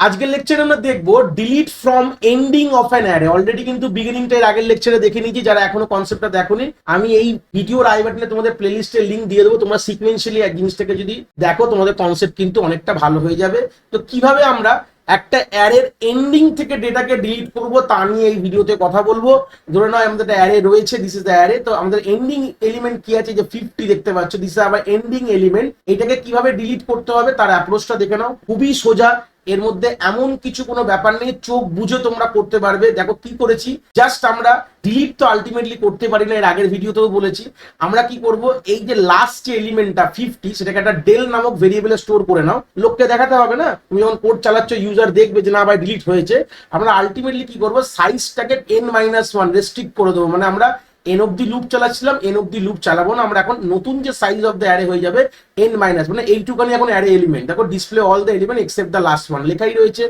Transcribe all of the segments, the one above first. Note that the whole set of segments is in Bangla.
আজকের লেকচারে আমরা দেখবো delete from ending of an array. Already কিন্তু বিগিনিংটা এর আগের লেকচারে দেখে নিয়েছি, যারা এখনো কনসেপ্টটা দেখোনি আমি এই ভিডিওর আই বাটনে তোমাদের প্লেলিস্টের লিংক দিয়ে দেবো। তোমরা সিকোয়েন্সিয়ালি এক জিনিসটাকে যদি দেখো তোমাদের কনসেপ্ট কিন্তু অনেকটা ভালো হয়ে যাবে। তো কিভাবে আমরা একটা অ্যারের এন্ডিং থেকে ডেটাকে ডিলিট করবো তা নিয়ে এই ভিডিওতে কথা বলবো। ধরে নাও আমাদের একটা অ্যারে রয়েছে, দিস ইজ দ্য অ্যারে। তো আমাদের এন্ডিং এলিমেন্ট কি আছে, যে 50 দেখতে পাচ্ছ, দিস ইজ আবার এন্ডিং এলিমেন্ট। এটাকে কিভাবে ডিলিট করতে হবে তার অ্যাপ্রোচটা দেখে নাও, খুবই সোজা। এর মধ্যে এমন কিছু কোনো ব্যাপার নেই, চোখ বুঝে তোমরা করতে পারবে। দেখো কি করেছি, জাস্ট আমরা ডিলিট তো আলটিমেটলি করতে পারি না, এর আগের ভিডিওতেও বলেছি। আমরা কি করব, এই যে লাস্ট যে এলিমেন্টটা 50, সেটাকে একটা ডেল নামক ভেরিয়েবলে স্টোর করে নাও। লোককে দেখাতে হবে না, তুমি যখন কোড চালাচ্ছ ইউজার দেখবে যে না ভাই ডিলিট হয়েছে। আমরা আলটিমেটলি কি করবো, সাইজটাকে n-1 রেস্ট্রিক্ট করে দেবো। মানে আমরা এন অব্দি লুপ চালাচ্ছিলাম, এন অব্দি লুপ চালাবো না আমরা। এখন নতুন যে সাইজ অফ দ্য অ্যারে হয়ে যাবে n-, মানে এইটুকানি এখন অ্যারে এলিমেন্ট। দেখো display all the element except the last one লেখাই রয়েছে।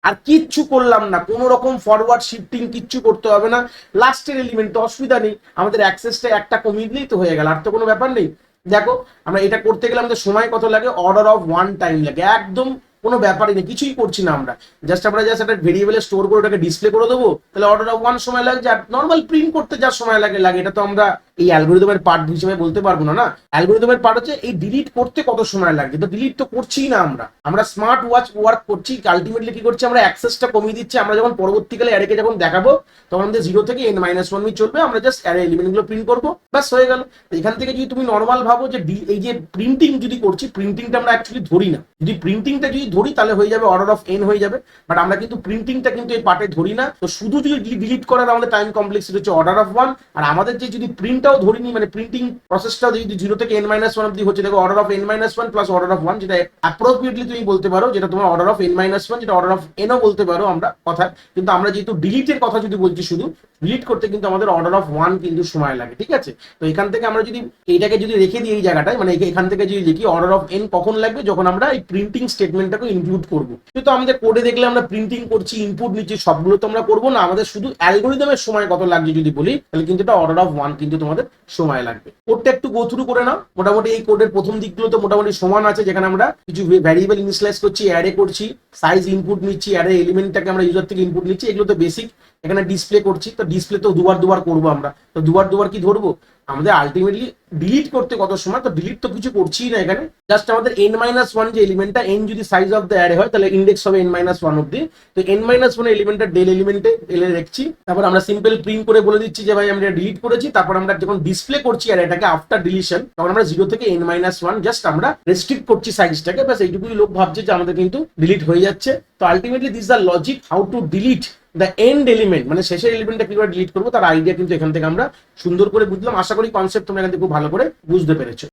আর কিচ্ছু করলাম না, কোনো রকম ফরওয়ার্ড শিফটিং কিচ্ছু করতে হবে না। লাস্টের এলিমেন্ট তো অসুবিধা নেই, আমাদের অ্যাক্সেসটা একটা কমিয়ে দিলেই তো হয়ে গেল, আর তো কোনো ব্যাপার নেই। দেখো আমরা এটা করতে গেলে আমাদের সময় কত লাগে, অর্ডার অফ 1 টাইম লাগে। একদম কোনো ব্যাপারই নেই, কিছুই করছি না আমরা। জাস্ট একটা ভেরিয়েবলে স্টোর করে ওটাকে ডিসপ্লে করে দেবো, তাহলে অর্ডার অফ 1 সময় লাগছে। আর নর্মাল প্রিন্ট করতে যা সময় লাগে এটা তো আমরা এই অ্যালগরিদমের পার্ট হিসেবে বলতে পারবো না। অ্যালগরিদমের পার্ট হচ্ছে এই ডিলিট করতে কত সময় লাগছে। তো ডিলিট তো করছিই না আমরা স্মার্ট ওয়াচ ওয়ার্ক করছি। আলটিমেটলি কি করছি, আমরা অ্যাক্সেসটা কমিয়ে দিচ্ছি। আমরা যখন পরবর্তীকালে অ্যারেকে যখন দেখাবো তখন আমাদের 0 থেকে n-1 চলবে। আমরা জাস্ট অ্যারে এলিমেন্টগুলো প্রিন্ট করবো, ব্যাস হয়ে গেল। এখান থেকে যদি তুমি নর্মাল ভাবো যে এই যে প্রিন্টিং যদি করছি, প্রিন্টিংটা আমরা অ্যাকচুয়ালি ধরি না। যদি প্রিন্টিংটা যদি ধরি তাহলে হয়ে যাবে অর্ডার অফ n হয়ে যাবে, বাট আমরা কিন্তু প্রিন্টিংটা কিন্তু এই পার্টে ধরি না। তো শুধু যদি ডিলিট করার আমাদের টাইম কমপ্লেক্সিটি হচ্ছে অর্ডার অফ 1। আর আমাদের যে যদি প্রিন্টটাও ধরিনি, মানে প্রিন্টিং প্রসেসটাও যদি 0 থেকে n-1 অব্দি হচ্ছে, দেখো order of n-1 plus order of 1, যেটা অ্যাপ্রোপ্রিয়েটলি তুমি বলতে পারো, যেটা তোমার অর্ডার অফ n-1, যেটা অর্ডার অফ nও বলতে পারো আমরা কথা। কিন্তু আমরা যেহেতু ডিলিটের কথা যদি বলছি, শুধু ডিলিট করতে কিন্তু আমাদের অর্ডার অফ 1 কিন্তু সময় লাগে, ঠিক আছে। তো এখান থেকে আমরা যদি এইটাকে যদি রেখে দিই এই জায়গাটায়, মানে এখান থেকে যদি লিখি অর্ডার অফ n কখন লাগবে, যখন আমরা এই প্রিন্টিং স্টেটমেন্টটাকে ইনক্লুড করবো। কিন্তু আমাদের কোডে দেখলে আমরা প্রিন্টিং করছি, ইনপুট নিচ্ছি, সবগুলো তো আমরা করবো না। আমাদের শুধু অ্যালগরিদমের সময় কত লাগছে যদি বলি, তাহলে কিন্তু এটা অর্ডার অফ 1 কিন্তু তোমাদের সময় লাগবে। কোডটা একটু গো থ্রু করে নাও। মোটামুটি এই কোডের প্রথম দিকগুলো তো মোটামুটি সমান আছে, যেখানে আমরা কিছু ভ্যারিয়েবল ইনিশিয়ালাইজ করছি, অ্যারে করছি, সাইজ ইনপুট নিচ্ছি, অ্যারে এলিমেন্টটাকে আমরা ইউজার থেকে ইনপুট নিচ্ছি, এগুলো তো বেসিক। এখানে ডিসপ্লে করছি, তো ডিসপ্লে তো দুবার করবো আমরা। তো দুবার কি ধরবো, আমাদের আলটিমেটলি ডিলিট করতে কত সময়, তো ডিলিট তো কিছু করছি না এখানে। জাস্ট আমাদের n-1 যে এলিমেন্টটা, n যদি সাইজ অফ দ্য অ্যারে হয় তাহলে ইন্ডেক্স হবে n-1 অব্দি। তো n-1 এলিমেন্টটা ডেল এলিমেন্টে এলে রেখেছি। তারপর আমরা সিম্পল প্রিন্ট করে বলে দিচ্ছি যে ভাই আমরা ডিলিট করেছি। তারপর আমরা যখন ডিসপ্লে করছি অ্যারেটাকে আফটার ডিলিশন, তখন আমরা 0 থেকে n-1 জাস্ট আমরা রেস্ট্রিক্ট করছি সাইজটাকে, ব্যাস এইটুকুই লোক ভাবছে যে আমাদের কিন্তু ডিলিট হয়ে যাচ্ছে। তো ultimately this the logic how to delete the end element, মানে শেষের এলিমেন্টটা কিভাবে ডিলিট করবো তার আইডিয়া কিন্তু এখান থেকে আমরা সুন্দর করে বুঝলাম। আশা করি কনসেপ্ট তোমরা এখান থেকে খুব ভালো করে বুঝতে পেরেছো।